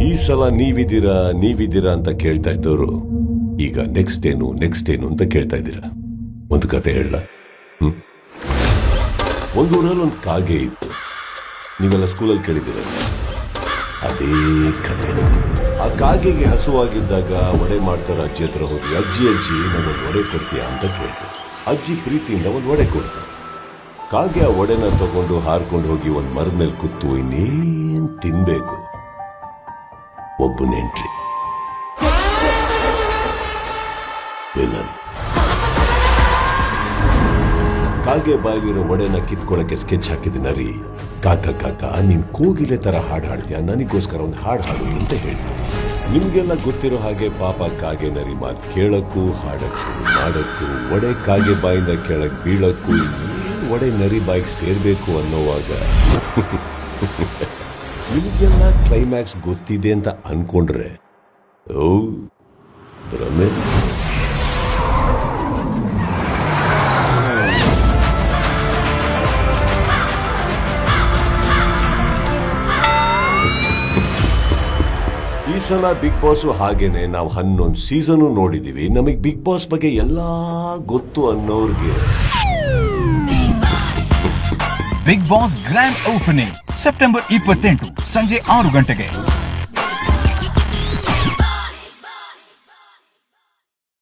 ಈ ಸಲ ನೀವಿದ್ದೀರಾ ಅಂತ ಕೇಳ್ತಾ ಇದ್ದವರು ಈಗ ನೆಕ್ಸ್ಟ್ ಏನು ಅಂತ ಕೇಳ್ತಾ ಇದ್ದೀರಾ. ಒಂದು ಕತೆ ಹೇಳ. ಒಂದೂರಲ್ಲಿ ಒಂದು ಕಾಗೆ ಇತ್ತು. ನೀವೆಲ್ಲ ಸ್ಕೂಲಲ್ಲಿ ಕೇಳಿದ್ದೀರ. ಅದೇ ಕತೆ. ಆ ಕಾಗೆಗೆ ಹಸುವಾಗಿದ್ದಾಗ ಒಡೆ ಮಾಡ್ತಾರ ಅಜ್ಜಿ ಹತ್ರ ಹೋಗಿ, ಅಜ್ಜಿ ನಮಗೆ ಒಡೆ ಕೊಡ್ತೀಯಾ ಅಂತ ಕೇಳ್ತಾರೆ. ಅಜ್ಜಿ ಪ್ರೀತಿಯಿಂದ ಒಂದು ಒಡೆ ಕೊಡ್ತಾರೆ. ಕಾಗೆ ಆ ಒಡೆನ ತಗೊಂಡು ಹಾರ್ಕೊಂಡು ಹೋಗಿ ಒಂದು ಮರದ ಮೇಲೆ ಕೂತು ಇನ್ನೇನ್ ತಿನ್ಬೇಕು. ಒಬ್ಬನೆಂಟ್ರಿ ವಿಲನ್. ಕಾಗೆ ಬಾಯಲಿರೋ ಒಡೆನ ಕಿತ್ಕೊಳ್ಳಕ್ಕೆ ಸ್ಕೆಚ್ ಹಾಕಿದ ನರಿ, ಕಾಕ ನೀನ್ ಕೋಗಿಲೆ ತರ ಹಾಡು ಹಾಡ್ತೀಯ, ನನಗೋಸ್ಕರ ಒಂದು ಹಾಡು ಅಂತ ಹೇಳ್ತೀನಿ. ನಿಮ್ಗೆಲ್ಲ ಗೊತ್ತಿರೋ ಹಾಗೆ ಪಾಪ ಕಾಗೆ ನರಿ ಮಾತು ಕೇಳಕ್ಕೂ ಹಾಡಕ್ ಶುರು ಮಾಡಕ್ಕೂ, ಒಡೆ ಕಾಗೆ ಬಾಯಿಂದ ಕೆಳಗ್ ಬೀಳಕ್ಕೂ, ಏನ್ ಒಡೆ ನರಿ ಬಾಯಿಗೆ ಸೇರ್ಬೇಕು ಅನ್ನೋವಾಗ ನಿಮ್ಗೆಲ್ಲ ಕ್ಲೈಮ್ಯಾಕ್ಸ್ ಗೊತ್ತಿದೆ ಅಂತ ಅನ್ಕೊಂಡ್ರೆ ಓ ಭ್ರಮೆ. ಈ ಸಲ ಬಿಗ್ ಬಾಸ್ ಹಾಗೇನೆ ನಾವು 11 ಸೀಸನ್ ನೋಡಿದೀವಿ. ನಮಗ್ ಬಿಗ್ ಬಾಸ್ ಬಗ್ಗೆ ಎಲ್ಲಾ ಗೊತ್ತು ಅನ್ನೋರ್ಗೆ Bigg Boss grand opening September 28 ಸಂಜೆ 6 ಗಂಟೆಗೆ.